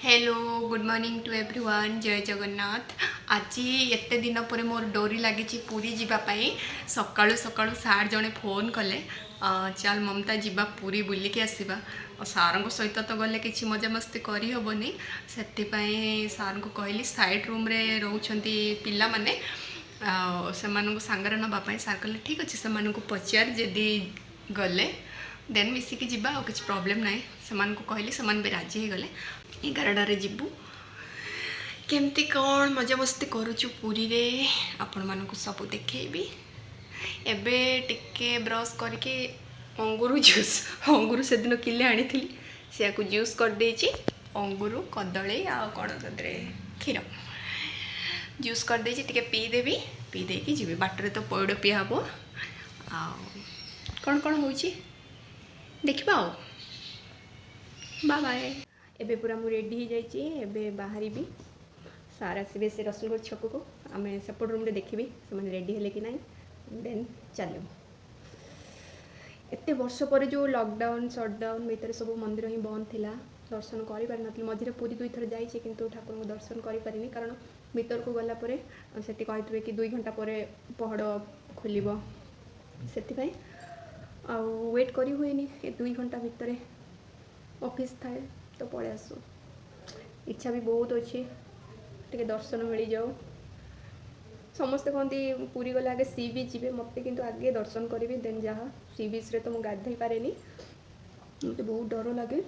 Hello good morning to everyone जय जगन्नाथ। आज एत दिन पर मोर डोरी लगी पुरी जीवाई सकाळु सकाळु सार जड़े फोन कले चल ममता जीवा पुरी बुलिकी आसवा और सार सहित तो गले कि मजामस्ती करहबनी से सार को कहली साइड रूम रे रोचंती पिला माने से सांगरे नापी सार कहले ठीक अच्छे से पचार जदि गले देन मिसिकी जीवा और किसी प्रॉब्लम ना से कहली से भी राजी हो गले 11टारे जीवु केमती कौन मजामस्ती करुचु पुरी रे आपण मानक सब देखी एबे टिके ब्रश करके अंगूर जूस अंगूर से दिन किले आनी थी से जूस कर देची अंगूर कदली आ कौन तदे क्षीर जूस कर देची टिके पीदेवी पीदेकी जीवी बाटर तो पौड़ पिया हम आ कौन कौन हो देखा बाय बाय। एबे पूरा मु रेडी हो जाइए एबे बाहरी भी सार आसबे से रसुलगढ़ छक को आम सेपट रूम रे देखी से रेडी हेले कि ना देन चलो एत वर्ष पर जो लॉकडाउन शटडाउन भीतर सब मंदिर ही बंद थिला दर्शन कर पारि नथि मझे पूरी दुई थर जाइए किंतु ठाकुर को दर्शन कर पारिनी कारण भीतर को गला परे सेठी कहथिबे कि 2 घंटा पर पहड़ खोलिबो सेति आ वेट करी हुएनी ए 2 घंटा भितर ऑफिस थाए तो पड़े आसु इच्छा भी बहुत अच्छी टे दर्शन मिल जाओ समस्ते कहती पूरी गले आगे सी बीच जी मत कि आगे दर्शन करी देन जहाँ सी बीच रे तो मुझे गाधई पारे मत बहुत डर लगे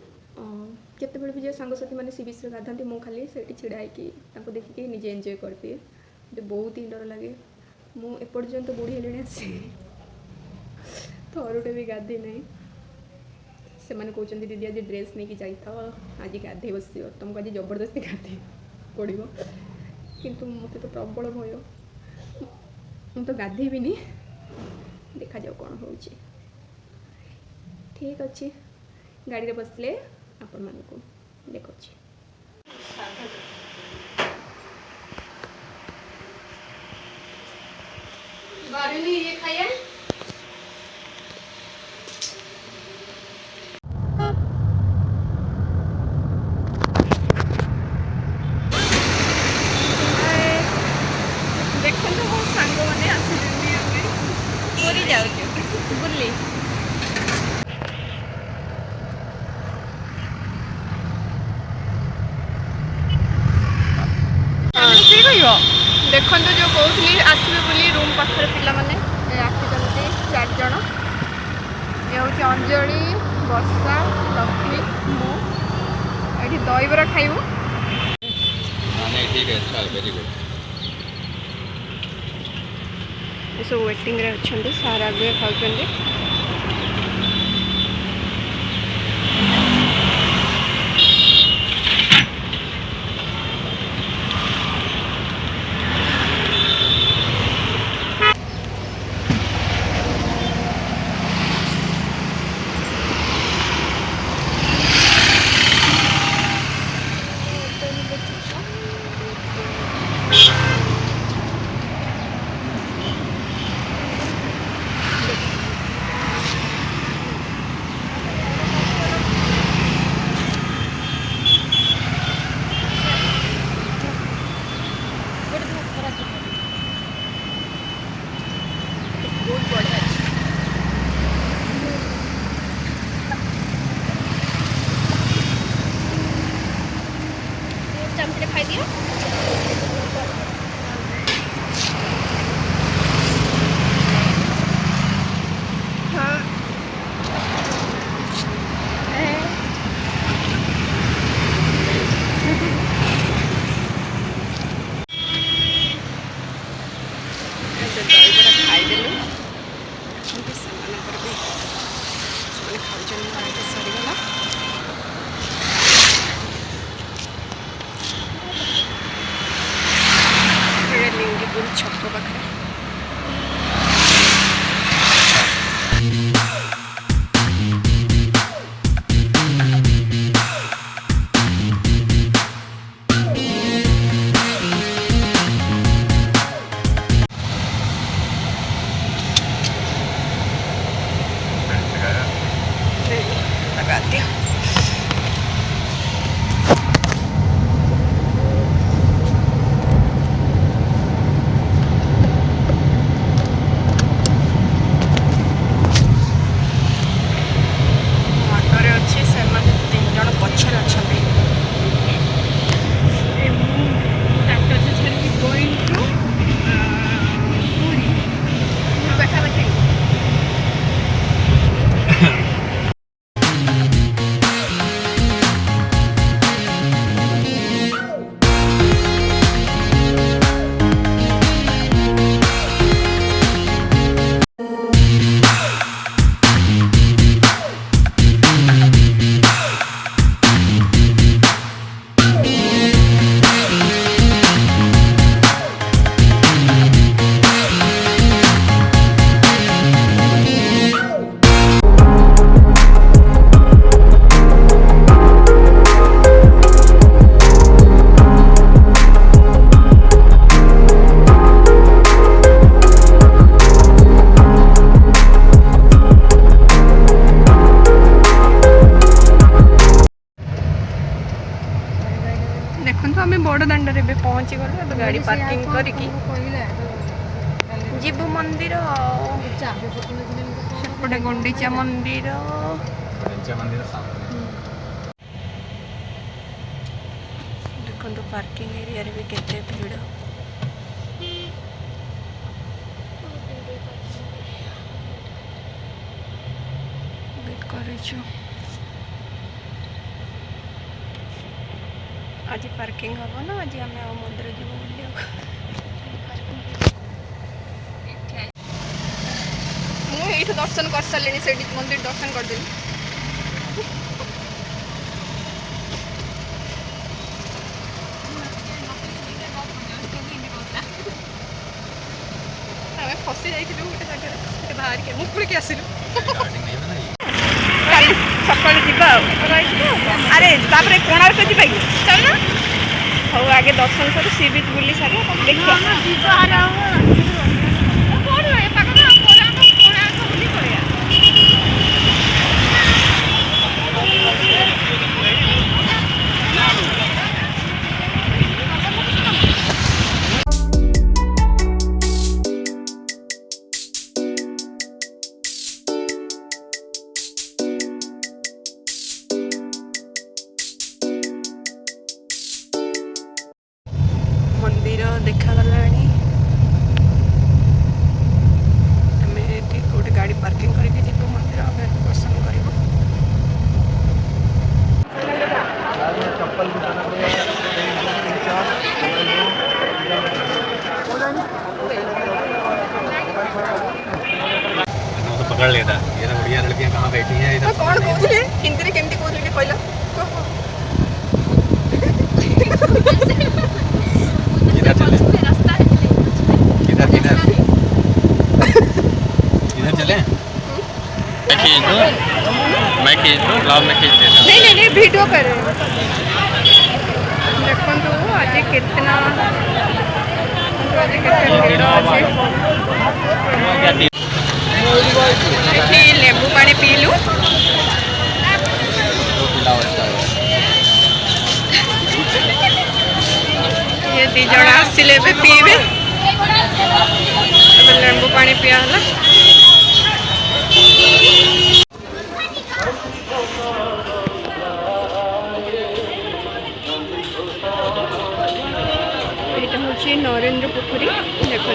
केत भी जो सांगसाथी मैंने सी बीच गाधा मु खाली से छिड़ा होकर देखिए निजे एंजॉय कर दिए मुझे बहुत ही डर लगे मुपर्यंत बुढ़ी हेले आसी थरुटे भी गाधे ना से मैंने कहते दीदी आज ड्रेस नहीं जाई था आज गाधे बस तुमको आज जबरदस्ती गाधे पड़ो किंतु मत तो प्रबल भय मु तो गाधेबी देखा जाओ कौन हो ठीक अच्छे गाड़ी रे बसले आपण मानक देखो ये खाइए देखो जो कहती आसवे बोली रूम पाखे पिला माने आसी 4 जन ये हूँ अंजलि वर्षा लक्ष्मी मुझे दहीबरा खाइबू सब वेटिंग रे अच्छे सार आगे खाऊँ खाई दिया हाँ दहीबरा खाईदेलु खाऊ सरीगला देखो आम बड़ दाण्ड रे पहुँची गलु गाड़ी पार्किंग करके जीवु मंदिर सेपटे गुंडीचा मंदिर देखो पार्किंग एरिया रे भी केते भीड़ वेट करिछु आज पार्किंग हम ना आज आम मंदिर जीव बुलिया मुझे दर्शन कर सारे से मंदिर दर्शन करदेली फसी जाइलु गोटे जगह बाहर के मुकुल के आसिलु सकाल जीवा अरे तापर कोणार्क जीवा कि चल ना हौ आगे दर्शन कर सी बीच बुली सारे देखिए मंदिर देखा गलानी आम गोटे गाड़ी पार्किंग करके जीव मंदिर दर्शन कर पकड़ लेता ये ना बढ़िया लड़कियां कहाँ बैठी हैं इधर कौन कहते हिंदी में केमती कहते कहला इधर चले इधर इधर इधर चले मैं खींच दूँ ब्लॉग में खींच देता नहीं वीडियो कर देखो तो आज कितना लेंबू पानी पीलु ये दी जन आसिले पीबे लेंबू पानी पिया यहाँ हूँ नरेंद्र पोखरी देखो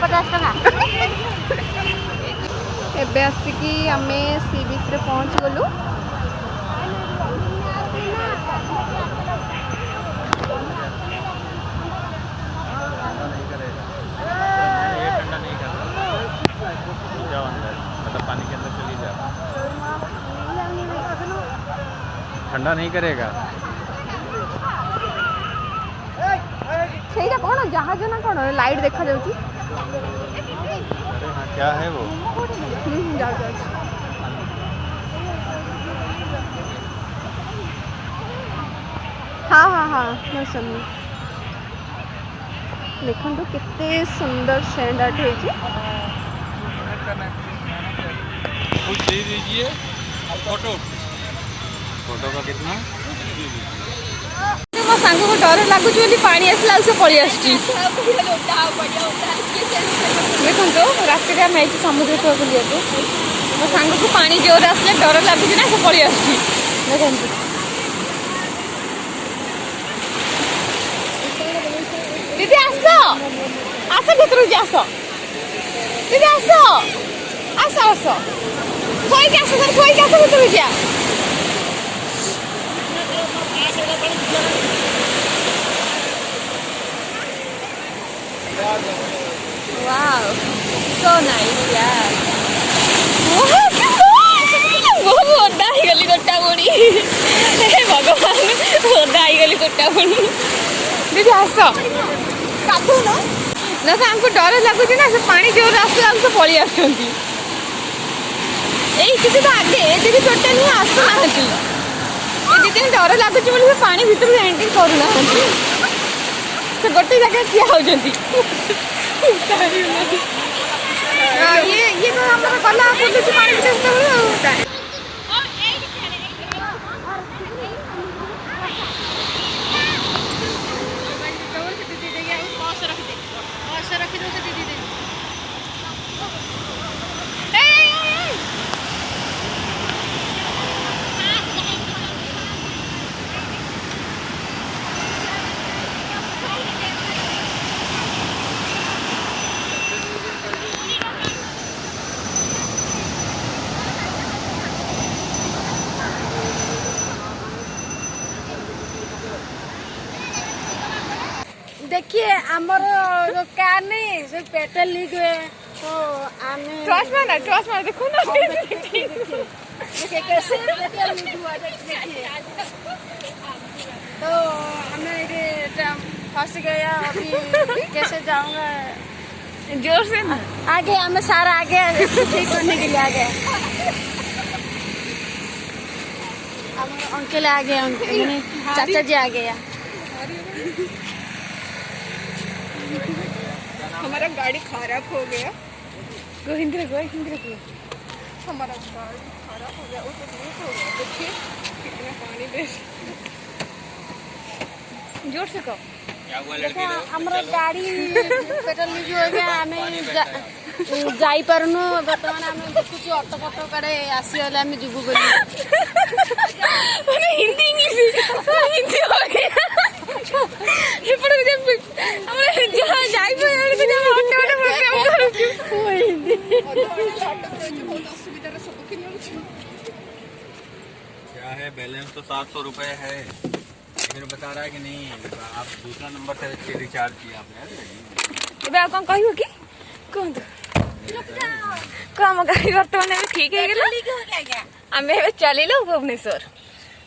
बहुत बढ़िया एबे आसिकी आमे सी बीच रे पहुंच गलु ठंडा नहीं करेगा सेटा कौन जहाज ना कौन लाइट देखा जाउची अरे हाँ क्या है वो जाओ हाँ हाँ हाँ मैं समझी देखो तो कितने सुंदर स्टैंड आर्ट है कुछ दे दीजिए फोटो फोटो का कितना मो सांग को डर लगुच पानी आसला से पलि आस देखो रात आम आई समुद्र कूल बुलिया मो सांग को पानी जोर आसले डर लगुच ना से पलि आस ଦେଖନ୍ତୁ ଦିଦି ଆସ ଆସ ଭିତରକୁ ଯା, ଆସ ଦିଦି ଆସ ଆସ ଆସ ଥୋଇକି ଆସ ଥୋଇକି ଆସ ଭିତରକୁ ଯା। Wow, so nice, yeah. ବହୁତ ଓଦା ହେଇଗଲି ଗୋଟା ବୁଣି, ହେ ଭଗବାନ ଓଦା ହେଇଗଲି ଗୋଟା ବୁଣି। ଦିଦି ଆସ ଗାଧଉନ ନା, ତ ଆମକୁ ଡର ଲାଗୁଛି ନା, ସେ ପାଣି ଜୋରରେ ଆସିଲା ଆମକୁ ପଳେଇ ଆସୁଛନ୍ତି। ଏଇ କିଛି ତ ଆଗେ ଏ ଦିଦି ଟୋଟାଲି ହିଁ ଆସୁନାହାନ୍ତି, ଏ ଦିଦି ଡର ଲାଗୁଛି ବୋଲି ସେ ପାଣି ଭିତରକୁ ଏଣ୍ଟ୍ରି କରୁନାହାନ୍ତି, ସେ ଗୋଟେ ଜାଗାରେ ଠିଆ ହଉଛନ୍ତି। ଇଏ ତ ଆମର ଗଲା ବୁଲୁଛି ପାଣି ଭିତରେ ଆଉ। देखिए हमारे कार नहीं से पेट्रोल लीक हुए तो हमें टॉर्च मार देखो ना, देखिए कैसे पेट्रोल लीक हुआ देखिए, तो हमें फंस गया, अभी कैसे जाऊंगा, जोर से ना आगे हमें सारा आगे ठीक करने के लिए आ गए, अंकल आ गए, अंकल चाचा जी आ गया। हमारा गाड़ी खराब हो गया, गोविंद्र हमारा गाड़ी खराब हो गया, वो तो लीक हो गया, देखिए कितना पानी दे, जोर से कहो। देखा हमारा गाड़ी पेट्रोल लीक हो गया, हमें जाई पारुनु, बर्तमान हमें देखुଛୁ ଅଟୋ ଫଟୋ କାଡେ ଆସିଗଲେ ଆମେ ଯିବୁ ବୋଲି, ହିନ୍ଦୀ ଇଂଲିଶ ହିନ୍ଦୀ हो गया ଏପଟେ ଆମର ଯାହା ଯାଇପାରିବ ଅଟୋ କରୁଛୁ ହିନ୍ଦୀ ବହୁତ ଅସୁବିଧାର ସମ୍ମୁଖୀନ ହଉଛୁ। क्या है, बैलेंस तो 700 रुपए है, लेकिन बता रहा है कि नहीं आप दूसरा नंबर से रिचार्ज किया आपने। ଏବେ ଆଉ କ'ଣ କହିବ କି କୁହନ୍ତୁ? ଆମ ଗାଡ଼ି ବର୍ତ୍ତମାନ ଏବେ ଠିକ ହେଇଗଲା, ଆମେ ଏବେ ଚାଲିଲୁ ଭୁବନେଶ୍ୱର।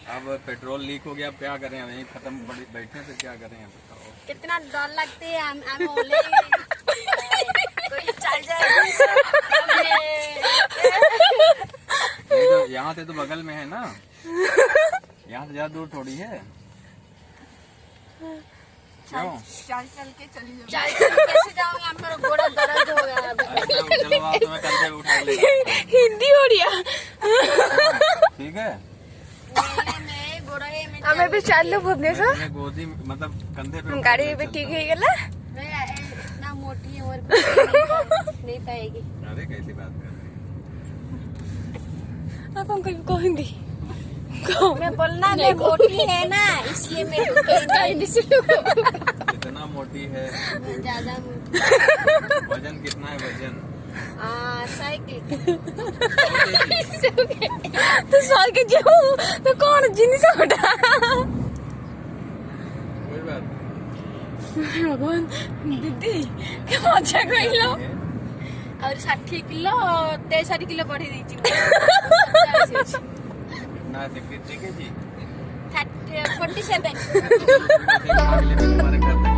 अब पेट्रोल लीक हो गया, अब क्या करें, वहीं खत्म बैठने से क्या करें, बताओ। कितना डर लगते है, कोई चल जाए तो यहाँ से तो बगल में है ना, यहाँ से ज्यादा दूर थोड़ी है, क्यों चल के चली जाओ, चल कैसे जाऊंगी, हमारा घोड़ा दर्द हो गया। चलो आप तुम्हें कंधे पे उठा ले, हिंदी ओडिया ठीक है। हमें भी चल भुवनेश्वर, गोदी मतलब कंधे पे गाड़ी भी ठीक है गला, इतना मोटी है और नहीं पाएगी। अरे कैसी बात कर रहे हैं आप हमको को हिंदी मैं बोलना मैं मोटी है ना, इसलिए मैं कितना मोटी है, ज्यादा मोटी, वजन कितना है, वजन साइकिल तो साइकिल जो तो कौन जिनिस गोटा कोई बात भगवान दीदी क्या मजा कहल, और 60 किलो 63 किलो बढ़ी दी ना देखिए जी 47 तुम्हारे घर तक